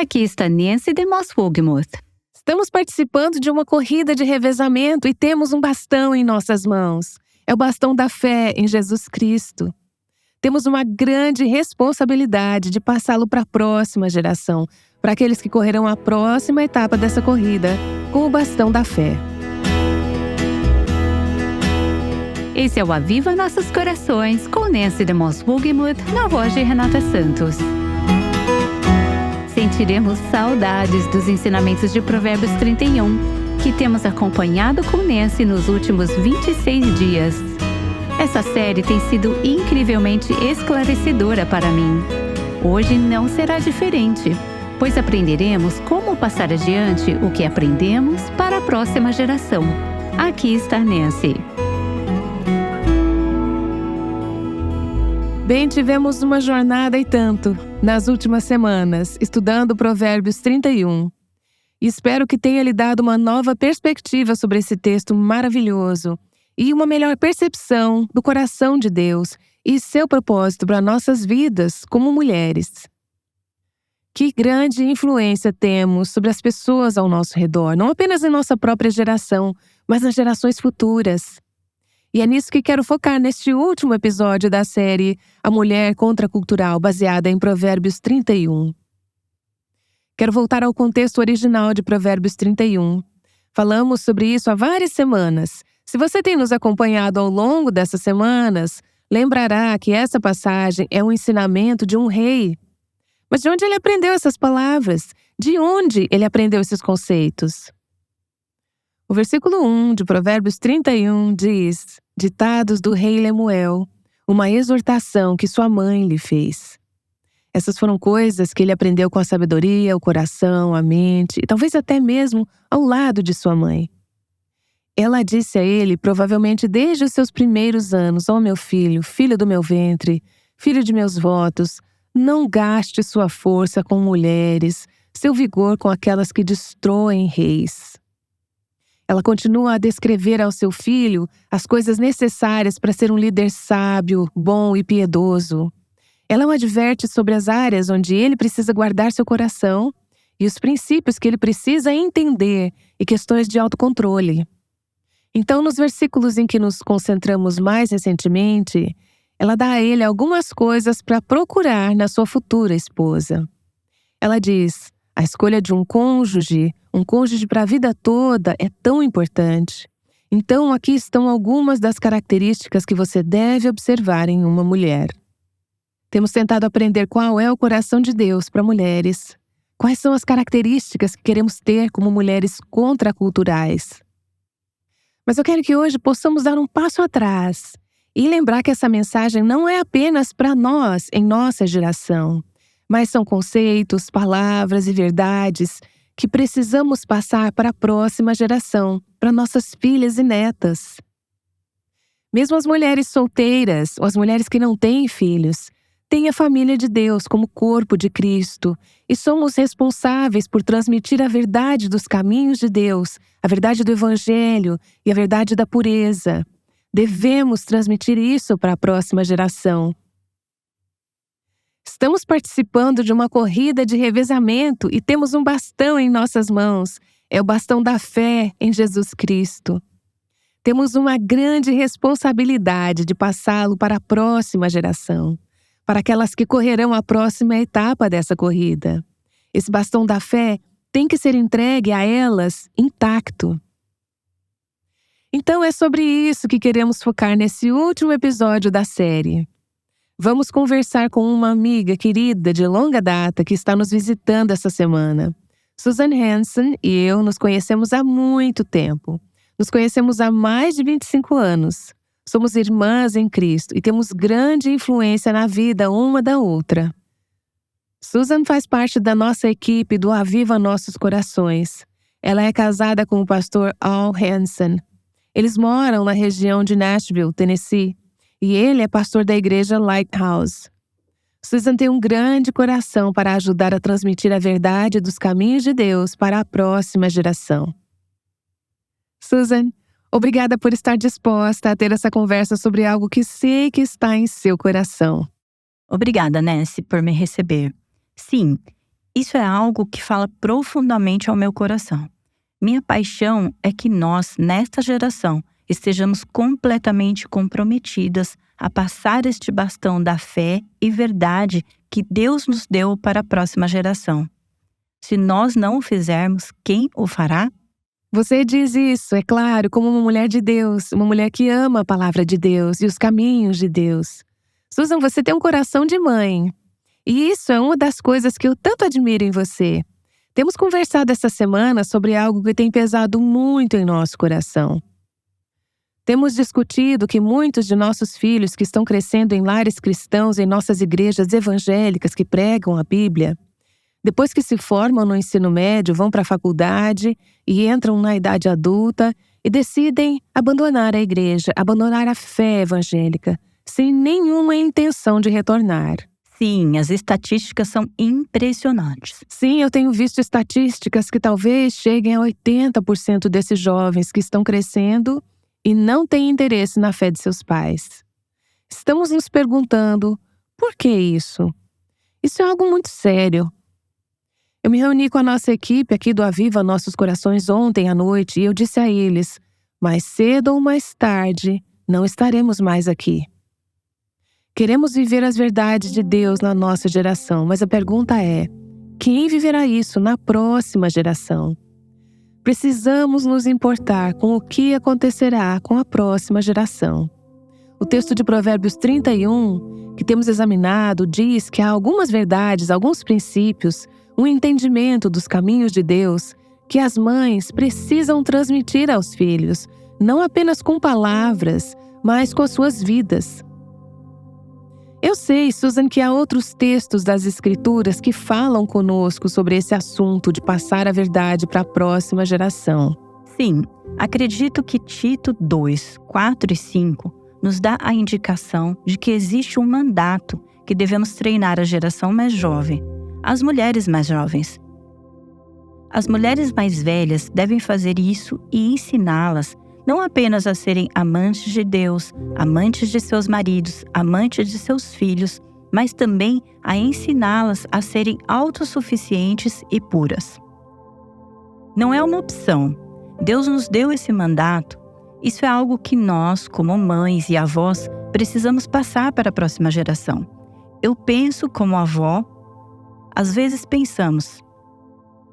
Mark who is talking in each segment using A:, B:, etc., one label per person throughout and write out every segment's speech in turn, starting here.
A: Aqui está Nancy de Moss Wogemuth.
B: Estamos participando de uma corrida de revezamento e temos um bastão em nossas mãos. É o bastão da fé em Jesus Cristo. Temos uma grande responsabilidade de passá-lo para a próxima geração, para aqueles que correrão a próxima etapa dessa corrida, com o bastão da fé.
A: Esse é o Aviva Nossos Corações, com Nancy de Moss Wogemuth, na voz de Renata Santos. Sentiremos saudades dos ensinamentos de Provérbios 31, que temos acompanhado com Nancy nos últimos 26 dias. Essa série tem sido incrivelmente esclarecedora para mim. Hoje não será diferente, pois aprenderemos como passar adiante o que aprendemos para a próxima geração. Aqui está Nancy.
B: Bem, tivemos uma jornada e tanto nas últimas semanas, estudando Provérbios 31. E espero que tenha lhe dado uma nova perspectiva sobre esse texto maravilhoso e uma melhor percepção do coração de Deus e seu propósito para nossas vidas como mulheres. Que grande influência temos sobre as pessoas ao nosso redor, não apenas em nossa própria geração, mas nas gerações futuras. E é nisso que quero focar neste último episódio da série A Mulher Contracultural, baseada em Provérbios 31. Quero voltar ao contexto original de Provérbios 31. Falamos sobre isso há várias semanas. Se você tem nos acompanhado ao longo dessas semanas, lembrará que essa passagem é um ensinamento de um rei. Mas de onde ele aprendeu essas palavras? De onde ele aprendeu esses conceitos? O versículo 1 de Provérbios 31 diz: Ditados do rei Lemuel, uma exortação que sua mãe lhe fez. Essas foram coisas que ele aprendeu com a sabedoria, o coração, a mente e talvez até mesmo ao lado de sua mãe. Ela disse a ele, provavelmente desde os seus primeiros anos: Ó meu filho, filho do meu ventre, filho de meus votos, não gaste sua força com mulheres, seu vigor com aquelas que destroem reis. Ela continua a descrever ao seu filho as coisas necessárias para ser um líder sábio, bom e piedoso. Ela o adverte sobre as áreas onde ele precisa guardar seu coração e os princípios que ele precisa entender e questões de autocontrole. Então, nos versículos em que nos concentramos mais recentemente, ela dá a ele algumas coisas para procurar na sua futura esposa. Ela diz: a escolha de um cônjuge para a vida toda é tão importante. Então, aqui estão algumas das características que você deve observar em uma mulher. Temos tentado aprender qual é o coração de Deus para mulheres. Quais são as características que queremos ter como mulheres contraculturais. Mas eu quero que hoje possamos dar um passo atrás e lembrar que essa mensagem não é apenas para nós, em nossa geração, mas são conceitos, palavras e verdades que precisamos passar para a próxima geração, para nossas filhas e netas. Mesmo as mulheres solteiras, ou as mulheres que não têm filhos, têm a família de Deus como corpo de Cristo e somos responsáveis por transmitir a verdade dos caminhos de Deus, a verdade do Evangelho e a verdade da pureza. Devemos transmitir isso para a próxima geração. Estamos participando de uma corrida de revezamento e temos um bastão em nossas mãos. É o bastão da fé em Jesus Cristo. Temos uma grande responsabilidade de passá-lo para a próxima geração, para aquelas que correrão a próxima etapa dessa corrida. Esse bastão da fé tem que ser entregue a elas intacto. Então é sobre isso que queremos focar nesse último episódio da série. Vamos conversar com uma amiga querida de longa data que está nos visitando essa semana. Susan Hansen e eu nos conhecemos há muito tempo. Nos conhecemos há mais de 25 anos. Somos irmãs em Cristo e temos grande influência na vida uma da outra. Susan faz parte da nossa equipe do Aviva Nossos Corações. Ela é casada com o pastor Al Hansen. Eles moram na região de Nashville, Tennessee. E ele é pastor da igreja Lighthouse. Susan tem um grande coração para ajudar a transmitir a verdade dos caminhos de Deus para a próxima geração. Susan, obrigada por estar disposta a ter essa conversa sobre algo que sei que está em seu coração.
C: Obrigada, Nancy, por me receber. Sim, Isso é algo que fala profundamente ao meu coração. Minha paixão é que nós, nesta geração, estejamos completamente comprometidas a passar este bastão da fé e verdade que Deus nos deu para a próxima geração. Se nós não o fizermos, quem o fará?
B: Você diz isso, é claro, como uma mulher de Deus, uma mulher que ama a palavra de Deus e os caminhos de Deus. Susan, você tem um coração de mãe. E isso é uma das coisas que eu tanto admiro em você. Temos conversado essa semana sobre algo que tem pesado muito em nosso coração. Temos discutido que muitos de nossos filhos que estão crescendo em lares cristãos em nossas igrejas evangélicas que pregam a Bíblia, depois que se formam no ensino médio, vão para a faculdade e entram na idade adulta e decidem abandonar a igreja, abandonar a fé evangélica, sem nenhuma intenção de retornar.
C: Sim, as estatísticas são impressionantes.
B: Sim, eu tenho visto estatísticas que talvez cheguem a 80% desses jovens que estão crescendo e não têm interesse na fé de seus pais. Estamos nos perguntando, por que isso? Isso é algo muito sério. Eu me reuni com a nossa equipe aqui do Aviva Nossos Corações ontem à noite e eu disse a eles, mais cedo ou mais tarde, não estaremos mais aqui. Queremos viver as verdades de Deus na nossa geração, mas a pergunta é, quem viverá isso na próxima geração? Precisamos nos importar com o que acontecerá com a próxima geração. O texto de Provérbios 31, que temos examinado, diz que há algumas verdades, alguns princípios, um entendimento dos caminhos de Deus que as mães precisam transmitir aos filhos, não apenas com palavras, mas com as suas vidas. Eu sei, Susan, que há outros textos das Escrituras que falam conosco sobre esse assunto de passar a verdade para a próxima geração.
C: Sim, acredito que Tito 2, 4 e 5 nos dá a indicação de que existe um mandato que devemos treinar a geração mais jovem, as mulheres mais jovens. As mulheres mais velhas devem fazer isso e ensiná-las não apenas a serem amantes de Deus, amantes de seus maridos, amantes de seus filhos, mas também a ensiná-las a serem autossuficientes e puras. Não é uma opção. Deus nos deu esse mandato. Isso é algo que nós, como mães e avós, precisamos passar para a próxima geração. Eu penso como avó. Às vezes pensamos,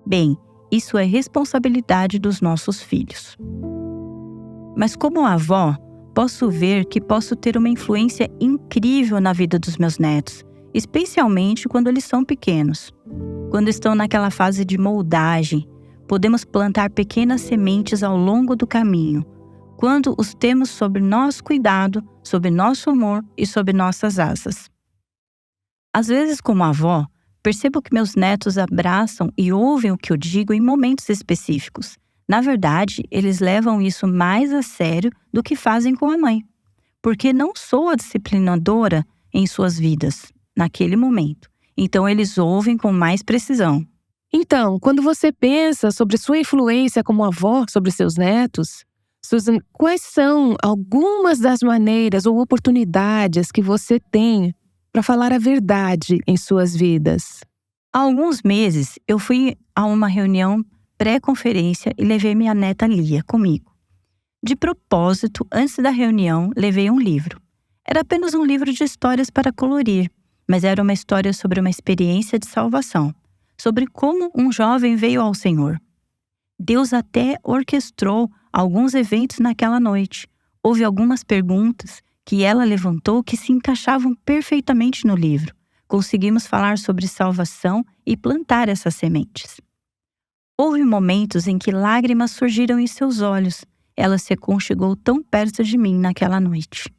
C: bem, isso é responsabilidade dos nossos filhos. Mas como avó, posso ver que posso ter uma influência incrível na vida dos meus netos, especialmente quando eles são pequenos. Quando estão naquela fase de moldagem, podemos plantar pequenas sementes ao longo do caminho, quando os temos sob nosso cuidado, sob nosso amor e sob nossas asas. Às vezes, como avó, percebo que meus netos abraçam e ouvem o que eu digo em momentos específicos. Na verdade, eles levam isso mais a sério do que fazem com a mãe, porque não sou a disciplinadora em suas vidas, naquele momento. Então, eles ouvem com mais precisão.
B: Então, quando você pensa sobre sua influência como avó sobre seus netos, Susan, quais são algumas das maneiras ou oportunidades que você tem para falar a verdade em suas vidas?
C: Há alguns meses, eu fui a uma reunião pré-conferência e levei minha neta Lia comigo. De propósito, antes da reunião, levei um livro. Era apenas um livro de histórias para colorir, mas era uma história sobre uma experiência de salvação, sobre como um jovem veio ao Senhor. Deus até orquestrou alguns eventos naquela noite. Houve algumas perguntas que ela levantou que se encaixavam perfeitamente no livro. Conseguimos falar sobre salvação e plantar essas sementes. Houve momentos em que lágrimas surgiram em seus olhos. Ela se aconchegou tão perto de mim naquela noite.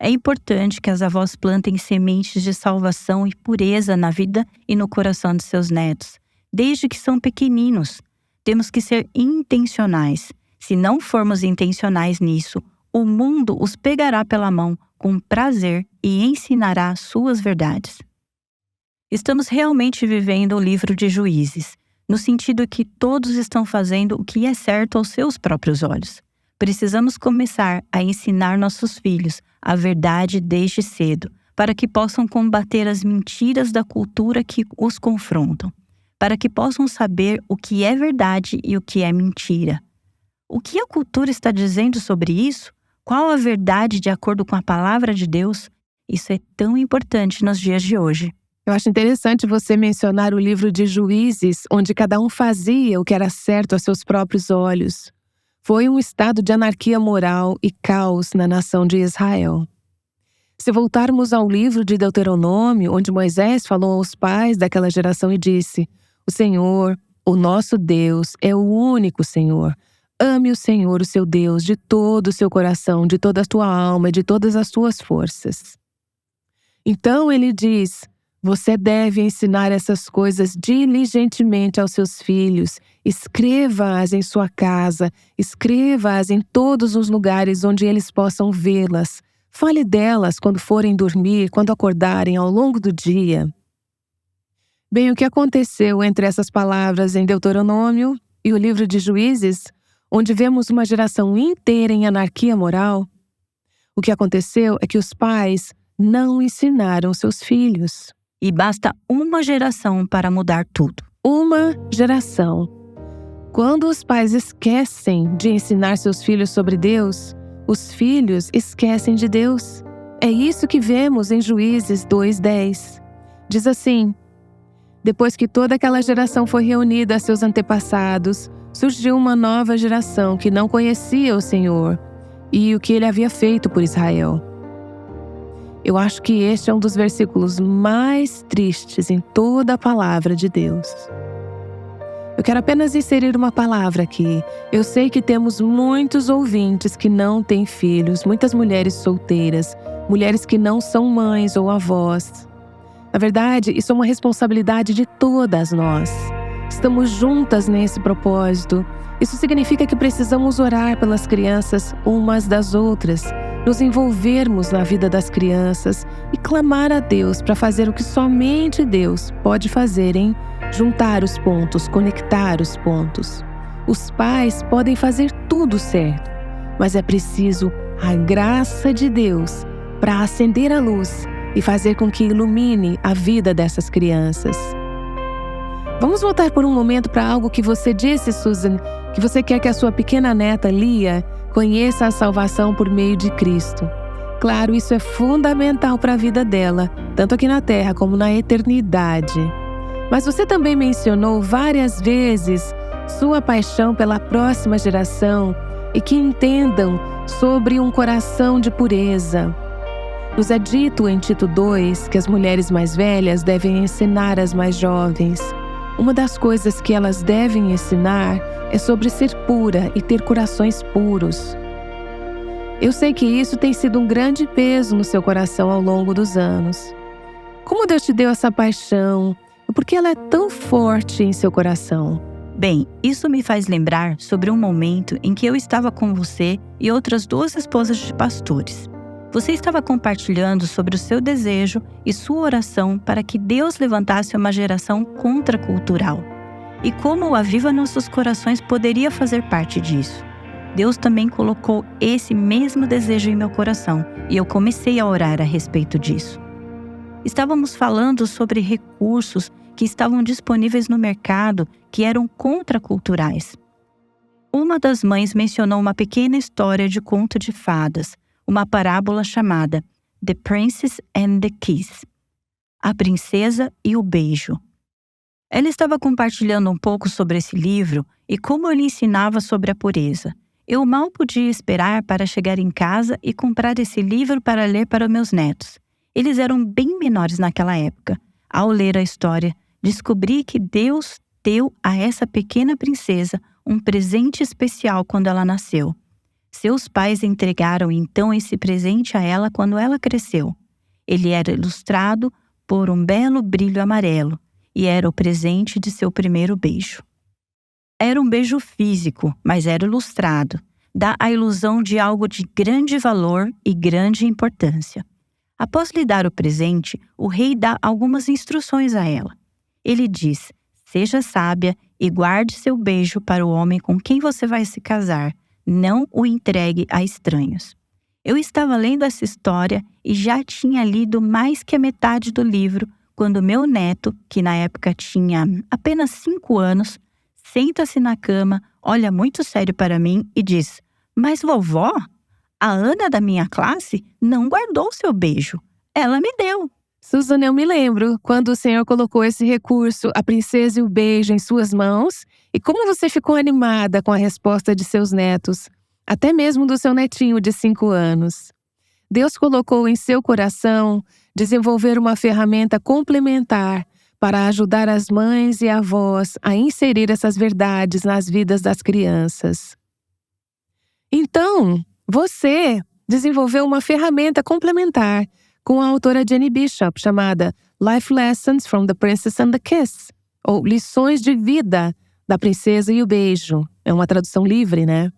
C: É importante que as avós plantem sementes de salvação e pureza na vida e no coração de seus netos, desde que são pequeninos. Temos que ser intencionais. Se não formos intencionais nisso, o mundo os pegará pela mão com prazer e ensinará suas verdades. Estamos realmente vivendo o livro de Juízes, no sentido que todos estão fazendo o que é certo aos seus próprios olhos. Precisamos começar a ensinar nossos filhos a verdade desde cedo, para que possam combater as mentiras da cultura que os confrontam, para que possam saber o que é verdade e o que é mentira. O que a cultura está dizendo sobre isso? Qual a verdade de acordo com a palavra de Deus? Isso é tão importante nos dias de hoje.
B: Eu acho interessante você mencionar o livro de Juízes, onde cada um fazia o que era certo aos seus próprios olhos. Foi um estado de anarquia moral e caos na nação de Israel. Se voltarmos ao livro de Deuteronômio, onde Moisés falou aos pais daquela geração e disse: "O Senhor, o nosso Deus, é o único Senhor. Ame o Senhor, o seu Deus, de todo o seu coração, de toda a tua alma e de todas as tuas forças." Então ele diz: "Você deve ensinar essas coisas diligentemente aos seus filhos. Escreva-as em sua casa, escreva-as em todos os lugares onde eles possam vê-las. Fale delas quando forem dormir, quando acordarem ao longo do dia." Bem, o que aconteceu entre essas palavras em Deuteronômio e o livro de Juízes, onde vemos uma geração inteira em anarquia moral? O que aconteceu é que os pais não ensinaram seus filhos.
C: E basta uma geração para mudar tudo.
B: Uma geração. Quando os pais esquecem de ensinar seus filhos sobre Deus, os filhos esquecem de Deus. É isso que vemos em Juízes 2:10. Diz assim: "Depois que toda aquela geração foi reunida a seus antepassados, surgiu uma nova geração que não conhecia o Senhor e o que ele havia feito por Israel." Eu acho que este é um dos versículos mais tristes em toda a palavra de Deus. Eu quero apenas inserir uma palavra aqui. Eu sei que temos muitos ouvintes que não têm filhos, muitas mulheres solteiras, mulheres que não são mães ou avós. Na verdade, isso é uma responsabilidade de todas nós. Estamos juntas nesse propósito. Isso significa que precisamos orar pelas crianças umas das outras, nos envolvermos na vida das crianças e clamar a Deus para fazer o que somente Deus pode fazer em juntar os pontos, conectar os pontos. Os pais podem fazer tudo certo, mas é preciso a graça de Deus para acender a luz e fazer com que ilumine a vida dessas crianças. Vamos voltar por um momento para algo que você disse, Susan, que você quer que a sua pequena neta, Lia, conheça a salvação por meio de Cristo. Claro, isso é fundamental para a vida dela, tanto aqui na Terra como na eternidade. Mas você também mencionou várias vezes sua paixão pela próxima geração e que entendam sobre um coração de pureza. Nos é dito em Tito 2 que as mulheres mais velhas devem ensinar as mais jovens. Uma das coisas que elas devem ensinar é sobre ser pura e ter corações puros. Eu sei que isso tem sido um grande peso no seu coração ao longo dos anos. Como Deus te deu essa paixão? E por que ela é tão forte em seu coração?
C: Bem, isso me faz lembrar sobre um momento em que eu estava com você e outras 2 esposas de pastores. Você estava compartilhando sobre o seu desejo e sua oração para que Deus levantasse uma geração contracultural. E como o Aviva Nossos Corações poderia fazer parte disso? Deus também colocou esse mesmo desejo em meu coração e eu comecei a orar a respeito disso. Estávamos falando sobre recursos que estavam disponíveis no mercado que eram contraculturais. Uma das mães mencionou uma pequena história de conto de fadas, uma parábola chamada The Princess and the Kiss, A Princesa e o Beijo. Ela estava compartilhando um pouco sobre esse livro e como ele ensinava sobre a pureza. Eu mal podia esperar para chegar em casa e comprar esse livro para ler para meus netos. Eles eram bem menores naquela época. Ao ler a história, descobri que Deus deu a essa pequena princesa um presente especial quando ela nasceu. Seus pais entregaram então esse presente a ela quando ela cresceu. Ele era ilustrado por um belo brilho amarelo e era o presente de seu primeiro beijo. Era um beijo físico, mas era ilustrado. Dá a ilusão de algo de grande valor e grande importância. Após lhe dar o presente, o rei dá algumas instruções a ela. Ele diz: "Seja sábia e guarde seu beijo para o homem com quem você vai se casar. Não o entregue a estranhos." Eu estava lendo essa história e já tinha lido mais que a metade do livro quando meu neto, que na época tinha apenas 5 anos, senta-se na cama, olha muito sério para mim e diz: "Mas vovó, a Ana da minha classe não guardou seu beijo. Ela me deu."
B: Susan, eu me lembro quando o Senhor colocou esse recurso, a princesa e o beijo, em suas mãos, e como você ficou animada com a resposta de seus netos, até mesmo do seu netinho de 5 anos. Deus colocou em seu coração desenvolver uma ferramenta complementar para ajudar as mães e avós a inserir essas verdades nas vidas das crianças. Então, você desenvolveu uma ferramenta complementar com a autora Jenny Bishop, chamada Life Lessons from the Princess and the Kiss, ou Lições de Vida da Princesa e o Beijo. É uma tradução livre, né?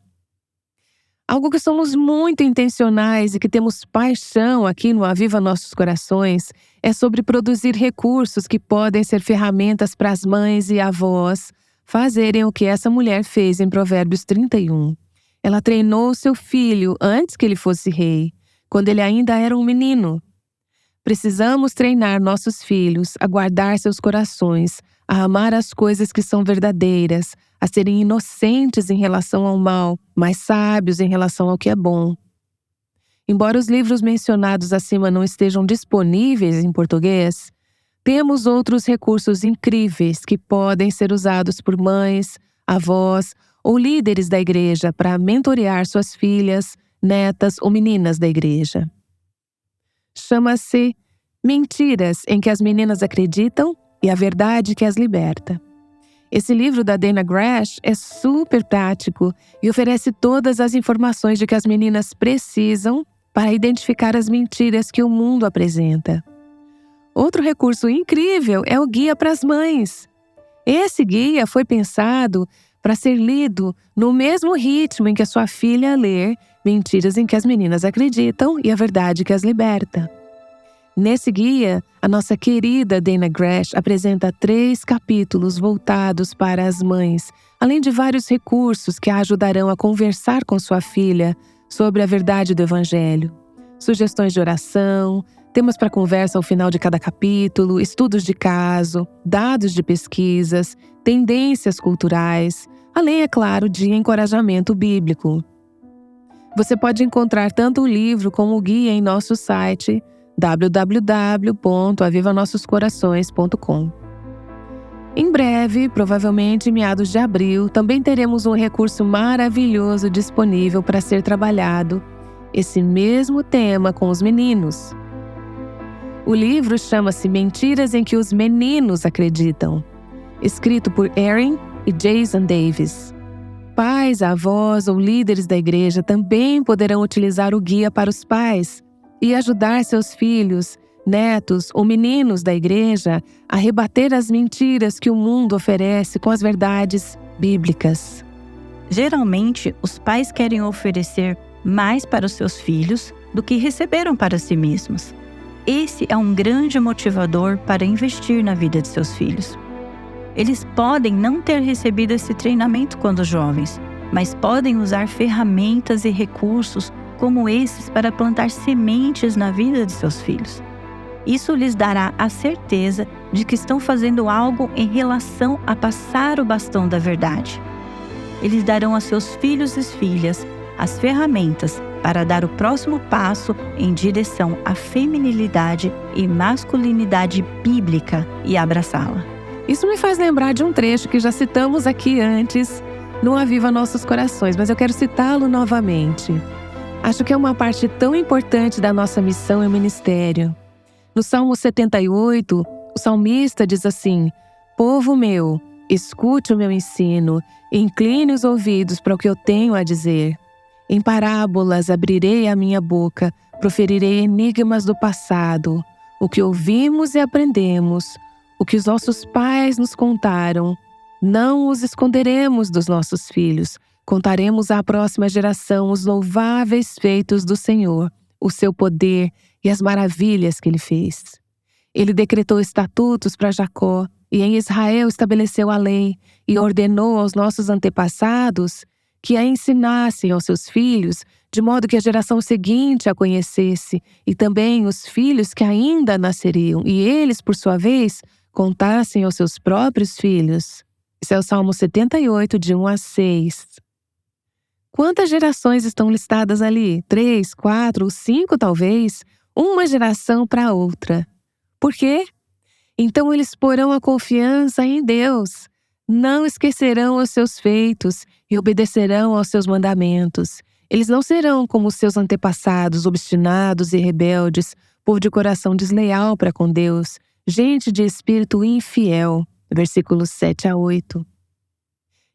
B: Algo que somos muito intencionais e que temos paixão aqui no Aviva Nossos Corações é sobre produzir recursos que podem ser ferramentas para as mães e avós fazerem o que essa mulher fez em Provérbios 31. Ela treinou seu filho antes que ele fosse rei, quando ele ainda era um menino. Precisamos treinar nossos filhos a guardar seus corações, a amar as coisas que são verdadeiras, a serem inocentes em relação ao mal, mas sábios em relação ao que é bom. Embora os livros mencionados acima não estejam disponíveis em português, temos outros recursos incríveis que podem ser usados por mães, avós ou líderes da igreja para mentorear suas filhas, netas ou meninas da igreja. Chama-se Mentiras em que as Meninas Acreditam e a Verdade que as Liberta. Esse livro da Dana Gresh é super prático e oferece todas as informações de que as meninas precisam para identificar as mentiras que o mundo apresenta. Outro recurso incrível é o Guia para as Mães. Esse guia foi pensado para ser lido no mesmo ritmo em que a sua filha lê Mentiras em que as Meninas Acreditam e a Verdade que as Liberta. Nesse guia, a nossa querida Dana Gresh apresenta 3 capítulos voltados para as mães, além de vários recursos que a ajudarão a conversar com sua filha sobre a verdade do Evangelho. Sugestões de oração, temas para conversa ao final de cada capítulo, estudos de caso, dados de pesquisas, tendências culturais, além, é claro, de encorajamento bíblico. Você pode encontrar tanto o livro como o guia em nosso site www.avivanossoscorações.com. Em breve, provavelmente em meados de abril, também teremos um recurso maravilhoso disponível para ser trabalhado, esse mesmo tema com os meninos. O livro chama-se Mentiras em que os Meninos Acreditam, escrito por Erin e Jason Davis. Pais, avós ou líderes da igreja também poderão utilizar o guia para os pais e ajudar seus filhos, netos ou meninos da igreja a rebater as mentiras que o mundo oferece com as verdades bíblicas.
C: Geralmente, os pais querem oferecer mais para os seus filhos do que receberam para si mesmos. Esse é um grande motivador para investir na vida de seus filhos. Eles podem não ter recebido esse treinamento quando jovens, mas podem usar ferramentas e recursos como esses para plantar sementes na vida de seus filhos. Isso lhes dará a certeza de que estão fazendo algo em relação a passar o bastão da verdade. Eles darão a seus filhos e filhas as ferramentas para dar o próximo passo em direção à feminilidade e masculinidade bíblica e abraçá-la.
B: Isso me faz lembrar de um trecho que já citamos aqui antes no Aviva Nossos Corações, mas eu quero citá-lo novamente. Acho que é uma parte tão importante da nossa missão e ministério. No Salmo 78, o salmista diz assim: "Povo meu, escute o meu ensino, incline os ouvidos para o que eu tenho a dizer. Em parábolas abrirei a minha boca, proferirei enigmas do passado, o que ouvimos e aprendemos, o que os nossos pais nos contaram. Não os esconderemos dos nossos filhos. Contaremos à próxima geração os louváveis feitos do Senhor, o seu poder e as maravilhas que ele fez. Ele decretou estatutos para Jacó, e em Israel estabeleceu a lei, e ordenou aos nossos antepassados que a ensinassem aos seus filhos, de modo que a geração seguinte a conhecesse, e também os filhos que ainda nasceriam, e eles, por sua vez, contassem aos seus próprios filhos. Isso é o Salmo 78, de 1 a 6. Quantas gerações estão listadas ali? 3, 4 ou 5 talvez? Uma geração para outra. Por quê? Então eles porão a confiança em Deus, não esquecerão os seus feitos e obedecerão aos seus mandamentos. Eles não serão como os seus antepassados, obstinados e rebeldes, povo de coração desleal para com Deus, gente de espírito infiel. Versículos 7 a 8.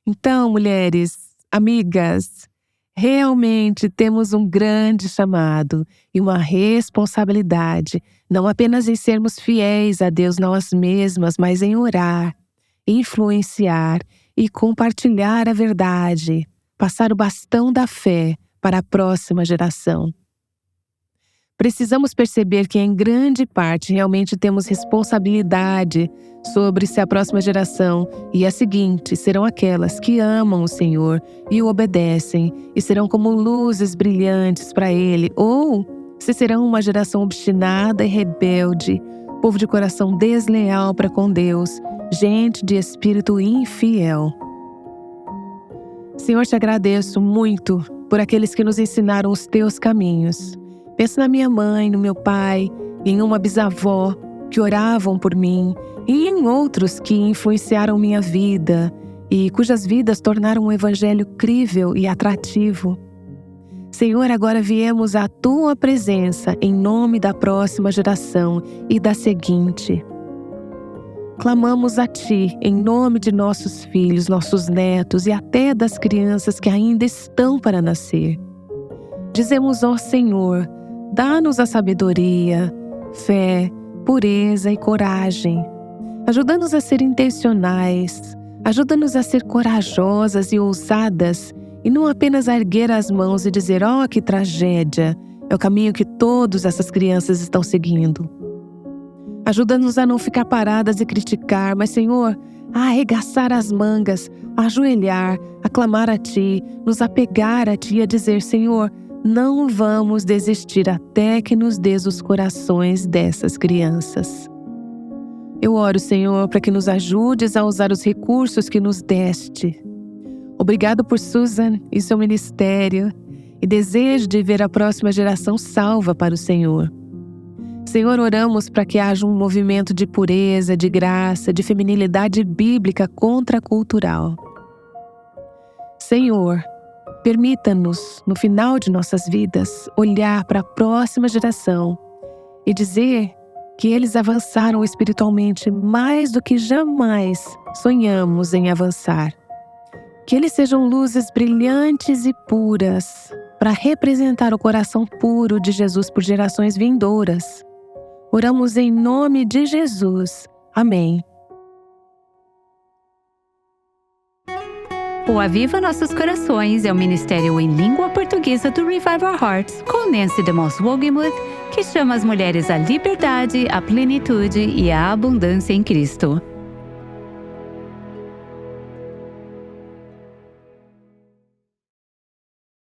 B: Então, mulheres, amigas, realmente temos um grande chamado e uma responsabilidade, não apenas em sermos fiéis a Deus nós mesmas, mas em orar, influenciar e compartilhar a verdade, passar o bastão da fé para a próxima geração. Precisamos perceber que, em grande parte, realmente temos responsabilidade sobre se a próxima geração e a seguinte serão aquelas que amam o Senhor e o obedecem e serão como luzes brilhantes para Ele, ou se serão uma geração obstinada e rebelde, povo de coração desleal para com Deus, gente de espírito infiel. Senhor, te agradeço muito por aqueles que nos ensinaram os teus caminhos. Penso na minha mãe, no meu pai, em uma bisavó que oravam por mim e em outros que influenciaram minha vida e cujas vidas tornaram o evangelho crível e atrativo. Senhor, agora viemos à tua presença em nome da próxima geração e da seguinte. Clamamos a ti em nome de nossos filhos, nossos netos e até das crianças que ainda estão para nascer. Dizemos, ó Senhor, dá-nos a sabedoria, fé, pureza e coragem. Ajuda-nos a ser intencionais, ajuda-nos a ser corajosas e ousadas e não apenas a erguer as mãos e dizer, ó, que tragédia, é o caminho que todas essas crianças estão seguindo. Ajuda-nos a não ficar paradas e criticar, mas, Senhor, a arregaçar as mangas, a ajoelhar, a clamar a Ti, nos apegar a Ti e a dizer, Senhor, não vamos desistir até que nos dês os corações dessas crianças. Eu oro, Senhor, para que nos ajudes a usar os recursos que nos deste. Obrigado por Susan e seu ministério e desejo de ver a próxima geração salva para o Senhor. Senhor, oramos para que haja um movimento de pureza, de graça, de feminilidade bíblica contracultural. Senhor, permita-nos, no final de nossas vidas, olhar para a próxima geração e dizer que eles avançaram espiritualmente mais do que jamais sonhamos em avançar. Que eles sejam luzes brilhantes e puras para representar o coração puro de Jesus por gerações vindouras. Oramos em nome de Jesus. Amém.
A: O Aviva Nossos Corações é o ministério em língua portuguesa do Revive Our Hearts, com Nancy DeMoss Wogemuth, que chama as mulheres à liberdade, à plenitude e à abundância em Cristo.